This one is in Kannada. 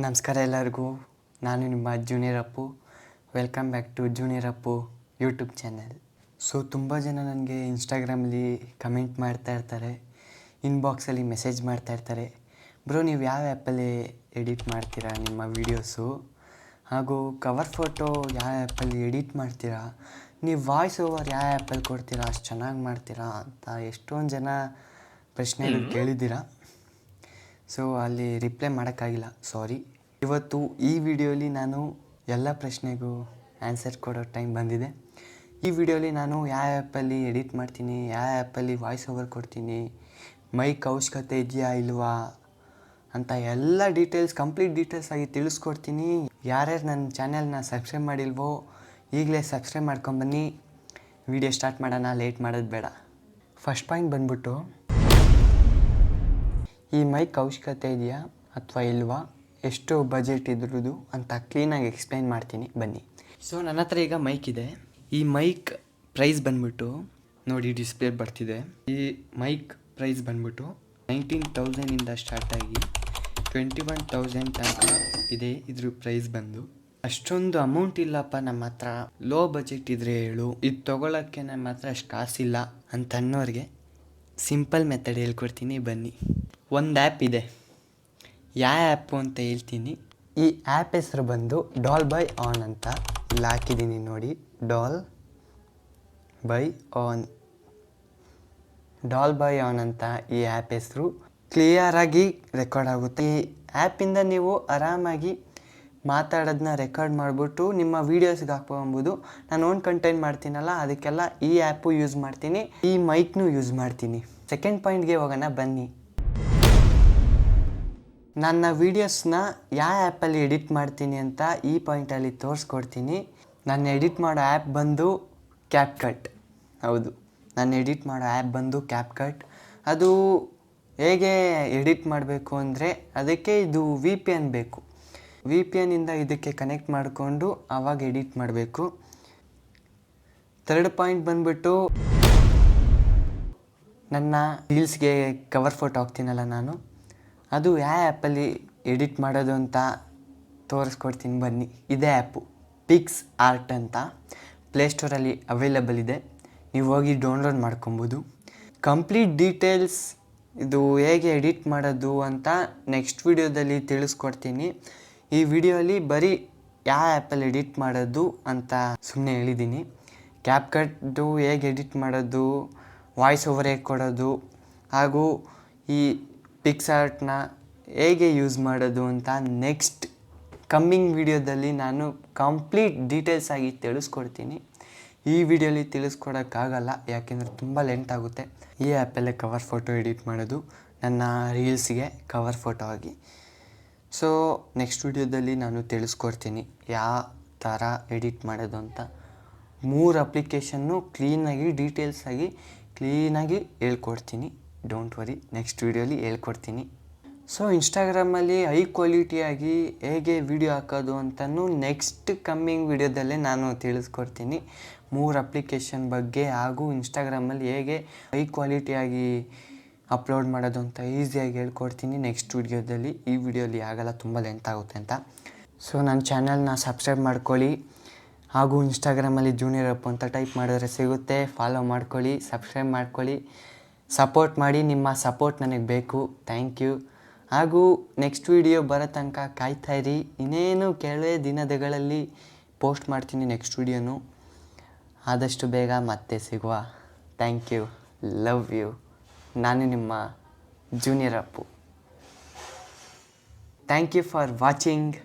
ನಮಸ್ಕಾರ ಎಲ್ಲರಿಗೂ. ನಾನು ನಿಮ್ಮ junior Appu. Welcome back to junior Appu YouTube channel. ತುಂಬ ಜನ ನನಗೆ ಇನ್ಸ್ಟಾಗ್ರಾಮಲ್ಲಿ ಕಮೆಂಟ್ ಮಾಡ್ತಾ ಇರ್ತಾರೆ, ಇನ್ಬಾಕ್ಸಲ್ಲಿ ಮೆಸೇಜ್ ಮಾಡ್ತಾ ಇರ್ತಾರೆ, ಬ್ರೋ ನೀವು ಯಾವ ಆ್ಯಪಲ್ಲಿ ಎಡಿಟ್ ಮಾಡ್ತೀರಾ ನಿಮ್ಮ ವೀಡಿಯೋಸು, ಹಾಗೂ ಕವರ್ ಫೋಟೋ ಯಾವ ಆ್ಯಪಲ್ಲಿ ಎಡಿಟ್ ಮಾಡ್ತೀರಾ, ನೀವು ವಾಯ್ಸ್ ಓವರ್ ಯಾವ ಆ್ಯಪಲ್ಲಿ ಕೊಡ್ತೀರಾ, ಅಷ್ಟು ಚೆನ್ನಾಗಿ ಮಾಡ್ತೀರಾ ಅಂತ ಎಷ್ಟೊಂದು ಜನ ಪ್ರಶ್ನೆಗಳು ಕೇಳಿದ್ದೀರಾ. ಅಲ್ಲಿ ರಿಪ್ಲೈ ಮಾಡೋಕ್ಕಾಗಿಲ್ಲ, ಸಾರಿ. ಇವತ್ತು ಈ ವಿಡಿಯೋಲಿ ನಾನು ಎಲ್ಲ ಪ್ರಶ್ನೆಗೂ ಆನ್ಸರ್ ಕೊಡೋ ಟೈಮ್ ಬಂದಿದೆ. ಈ ವಿಡಿಯೋಲಿ ನಾನು ಯಾವ ಆ್ಯಪಲ್ಲಿ ಎಡಿಟ್ ಮಾಡ್ತೀನಿ, ಯಾವ ಆ್ಯಪಲ್ಲಿ ವಾಯ್ಸ್ ಓವರ್ ಕೊಡ್ತೀನಿ, ಮೈಕ್ ಅವಶ್ಯಕತೆ ಇದೆಯಾ ಇಲ್ವಾ ಅಂತ ಎಲ್ಲ ಡೀಟೇಲ್ಸ್, ಕಂಪ್ಲೀಟ್ ಡೀಟೇಲ್ಸ್ ಆಗಿ ತಿಳಿಸ್ಕೊಡ್ತೀನಿ. ಯಾರ್ಯಾರು ನನ್ನ ಚಾನೆಲ್ನ ಸಬ್ಸ್ಕ್ರೈಬ್ ಮಾಡಿಲ್ವೋ ಈಗಲೇ ಸಬ್ಸ್ಕ್ರೈಬ್ ಮಾಡ್ಕೊಂಬನ್ನಿ. ವಿಡಿಯೋ ಸ್ಟಾರ್ಟ್ ಮಾಡೋಣ, ಲೇಟ್ ಮಾಡೋದು ಬೇಡ. ಫಸ್ಟ್ ಪಾಯಿಂಟ್ ಬಂದ್ಬಿಟ್ಟು, ಈ ಮೈಕ್ ಅವಶ್ಯಕತೆ ಇದೆಯಾ ಅಥವಾ ಇಲ್ವಾ, ಎಷ್ಟು ಬಜೆಟ್ ಇದ್ರದ್ದು ಅಂತ ಕ್ಲೀನಾಗಿ ಎಕ್ಸ್ಪ್ಲೈನ್ ಮಾಡ್ತೀನಿ ಬನ್ನಿ. ನನ್ನ ಹತ್ರ ಈಗ ಮೈಕ್ ಇದೆ. ಈ ಮೈಕ್ ಪ್ರೈಸ್ ಬಂದ್ಬಿಟ್ಟು ನೋಡಿ, ಡಿಸ್ಪ್ಲೇ ಬರ್ತಿದೆ. ಈ ಮೈಕ್ ಪ್ರೈಸ್ ಬಂದ್ಬಿಟ್ಟು 19,000 ಸ್ಟಾರ್ಟ್ ಆಗಿ 21,000 ತನಕ ಇದೆ. ಇದ್ರ ಪ್ರೈಸ್ ಬಂದು ಅಷ್ಟೊಂದು ಅಮೌಂಟ್ ಇಲ್ಲಪ್ಪ ನಮ್ಮ ಹತ್ರ, ಲೋ ಬಜೆಟ್ ಇದ್ರೆ ಹೇಳು, ಇದು ತೊಗೊಳಕ್ಕೆ ನಮ್ಮ ಹತ್ರ ಅಷ್ಟು ಕಾಸಿಲ್ಲ ಅಂತ ಅನ್ನೋರಿಗೆ ಸಿಂಪಲ್ ಮೆಥಡ್ ಹೇಳ್ಕೊಡ್ತೀನಿ ಬನ್ನಿ. ಒಂದು ಆ್ಯಪ್ ಇದೆ, ಯಾವ ಆ್ಯಪು ಅಂತ ಹೇಳ್ತೀನಿ. ಈ ಆ್ಯಪ್ ಹೆಸರು ಬಂದು ಡಾಲ್ ಬೈ ಆನ್ ಅಂತ ಇಲ್ಲಿ ಹಾಕಿದ್ದೀನಿ ನೋಡಿ. ಡಾಲ್ ಬೈ ಆನ್ ಅಂತ ಈ ಆ್ಯಪ್ ಹೆಸರು. ಕ್ಲಿಯರಾಗಿ ರೆಕಾರ್ಡ್ ಆಗುತ್ತೆ. ಈ ಆ್ಯಪಿಂದ ನೀವು ಆರಾಮಾಗಿ ಮಾತಾಡೋದನ್ನ ರೆಕಾರ್ಡ್ ಮಾಡಿಬಿಟ್ಟು ನಿಮ್ಮ ವೀಡಿಯೋಸ್ಗೆ ಹಾಕ್ಕೊಬೋದು. ನಾನು ಓನ್ ಕಂಟೆಂಟ್ ಮಾಡ್ತೀನಲ್ಲ, ಅದಕ್ಕೆಲ್ಲ ಈ ಆ್ಯಪು ಯೂಸ್ ಮಾಡ್ತೀನಿ, ಈ ಮೈಕ್ನೂ ಯೂಸ್ ಮಾಡ್ತೀನಿ. ಸೆಕೆಂಡ್ ಪಾಯಿಂಟ್ಗೆ ಹೋಗೋಣ ಬನ್ನಿ. ನನ್ನ ವೀಡಿಯೋಸ್ನ ಯಾವ ಆ್ಯಪಲ್ಲಿ ಎಡಿಟ್ ಮಾಡ್ತೀನಿ ಅಂತ ಈ ಪಾಯಿಂಟಲ್ಲಿ ತೋರಿಸ್ಕೊಡ್ತೀನಿ. ನಾನು ಎಡಿಟ್ ಮಾಡೋ ಆ್ಯಪ್ ಬಂದು ಕ್ಯಾಪ್ಕಟ್. ಹೌದು, ನಾನು ಎಡಿಟ್ ಮಾಡೋ ಆ್ಯಪ್ ಬಂದು ಕ್ಯಾಪ್ಕಟ್. ಅದು ಹೇಗೆ ಎಡಿಟ್ ಮಾಡಬೇಕು ಅಂದರೆ, ಅದಕ್ಕೆ ಇದು VPN ಬೇಕು. VPNನಿಂದ ಇದಕ್ಕೆ ಕನೆಕ್ಟ್ ಮಾಡಿಕೊಂಡು ಆವಾಗ ಎಡಿಟ್ ಮಾಡಬೇಕು. ಥರ್ಡ್ ಪಾಯಿಂಟ್ ಬಂದ್ಬಿಟ್ಟು, ನನ್ನ ರೀಲ್ಸ್ಗೆ ಕವರ್ ಫೋಟೋ ಹಾಕ್ತೀನಲ್ಲ ನಾನು, ಅದು ಯಾವ ಆ್ಯಪಲ್ಲಿ ಎಡಿಟ್ ಮಾಡೋದು ಅಂತ ತೋರಿಸ್ಕೊಡ್ತೀನಿ ಬನ್ನಿ. ಇದೇ ಆ್ಯಪು PicsArt ಅಂತ ಪ್ಲೇಸ್ಟೋರಲ್ಲಿ ಅವೈಲೇಬಲ್ ಇದೆ, ನೀವು ಹೋಗಿ ಡೌನ್ಲೋಡ್ ಮಾಡ್ಕೊಬೋದು. ಕಂಪ್ಲೀಟ್ ಡೀಟೇಲ್ಸ್ ಇದು ಹೇಗೆ ಎಡಿಟ್ ಮಾಡೋದು ಅಂತ ನೆಕ್ಸ್ಟ್ ವಿಡಿಯೋದಲ್ಲಿ ತಿಳಿಸ್ಕೊಡ್ತೀನಿ. ಈ ವಿಡಿಯೋಲಿ ಬರೀ ಯಾವ ಆ್ಯಪಲ್ಲಿ ಎಡಿಟ್ ಮಾಡೋದು ಅಂತ ಸುಮ್ಮನೆ ಹೇಳಿದ್ದೀನಿ. ಕ್ಯಾಪ್ಕಟ್ದು ಹೇಗೆ ಎಡಿಟ್ ಮಾಡೋದು, ವಾಯ್ಸ್ ಓವರ್ ಹೇಗೆ ಕೊಡೋದು, ಹಾಗೂ ಈ PicsArtನ ಹೇಗೆ ಯೂಸ್ ಮಾಡೋದು ಅಂತ ನೆಕ್ಸ್ಟ್ ಕಮ್ಮಿಂಗ್ ವಿಡಿಯೋದಲ್ಲಿ ನಾನು ಕಂಪ್ಲೀಟ್ ಡೀಟೇಲ್ಸ್ ಆಗಿ ತಿಳಿಸ್ಕೊಡ್ತೀನಿ. ಈ ವಿಡಿಯೋಲಿ ತಿಳಿಸ್ಕೊಡೋಕ್ಕಾಗಲ್ಲ, ಯಾಕೆಂದರೆ ತುಂಬ ಲೆಂತ್ ಆಗುತ್ತೆ. ಈ ಆ್ಯಪಲ್ಲೇ ಕವರ್ ಫೋಟೋ ಎಡಿಟ್ ಮಾಡೋದು ನನ್ನ ರೀಲ್ಸ್ಗೆ ಕವರ್ ಫೋಟೋ ಆಗಿ. ನೆಕ್ಸ್ಟ್ ವಿಡಿಯೋದಲ್ಲಿ ನಾನು ತಿಳಿಸ್ಕೊಡ್ತೀನಿ ಯಾವ ಥರ ಎಡಿಟ್ ಮಾಡೋದು ಅಂತ. 3 ಅಪ್ಲಿಕೇಶನ್ನು ಕ್ಲೀನಾಗಿ ಡೀಟೇಲ್ಸಾಗಿ ಕ್ಲೀನಾಗಿ ಹೇಳ್ಕೊಡ್ತೀನಿ. ಡೋಂಟ್ ವರಿ, ನೆಕ್ಸ್ಟ್ ವಿಡಿಯೋಲಿ ಹೇಳ್ಕೊಡ್ತೀನಿ. ಇನ್ಸ್ಟಾಗ್ರಾಮಲ್ಲಿ ಹೈ ಕ್ವಾಲಿಟಿಯಾಗಿ ಹೇಗೆ ವಿಡಿಯೋ ಹಾಕೋದು ಅಂತಲೂ ನೆಕ್ಸ್ಟ್ ಕಮ್ಮಿಂಗ್ ವಿಡಿಯೋದಲ್ಲೇ ನಾನು ತಿಳಿಸ್ಕೊಡ್ತೀನಿ. 3 ಅಪ್ಲಿಕೇಶನ್ ಬಗ್ಗೆ ಹಾಗೂ ಇನ್ಸ್ಟಾಗ್ರಾಮಲ್ಲಿ ಹೇಗೆ ಹೈ ಕ್ವಾಲಿಟಿಯಾಗಿ ಅಪ್ಲೋಡ್ ಮಾಡೋದು ಅಂತ ಈಸಿಯಾಗಿ ಹೇಳ್ಕೊಡ್ತೀನಿ ನೆಕ್ಸ್ಟ್ ವಿಡಿಯೋದಲ್ಲಿ. ಈ ವಿಡಿಯೋಲಿ ಆಗಲ್ಲ, ತುಂಬ ಲೆಂತ್ ಆಗುತ್ತೆ ಅಂತ. ನನ್ನ ಚಾನಲ್ನ ಸಬ್ಸ್ಕ್ರೈಬ್ ಮಾಡ್ಕೊಳ್ಳಿ, ಹಾಗೂ ಇನ್ಸ್ಟಾಗ್ರಾಮಲ್ಲಿ ಜೂನಿಯರ್ ಅಪ್ಪು ಅಂತ ಟೈಪ್ ಮಾಡಿದ್ರೆ ಸಿಗುತ್ತೆ. ಫಾಲೋ ಮಾಡ್ಕೊಳ್ಳಿ, ಸಬ್ಸ್ಕ್ರೈಬ್ ಮಾಡ್ಕೊಳ್ಳಿ, ಸಪೋರ್ಟ್ ಮಾಡಿ. ನಿಮ್ಮ ಸಪೋರ್ಟ್ ನನಗೆ ಬೇಕು, ಥ್ಯಾಂಕ್ ಯು. ಹಾಗೂ ನೆಕ್ಸ್ಟ್ ವಿಡಿಯೋ ಬರೋ ತನಕ ಕಾಯ್ತಾಯಿರಿ. ಇನ್ನೇನು ಕೆಲವೇ ದಿನಗಳಲ್ಲಿ ಪೋಸ್ಟ್ ಮಾಡ್ತೀನಿ ನೆಕ್ಸ್ಟ್ ವಿಡಿಯೋನು. ಆದಷ್ಟು ಬೇಗ ಮತ್ತೆ ಸಿಗುವ. Thank you, love you. ನಾನು ನಿಮ್ಮ junior Appu. Thank you for watching.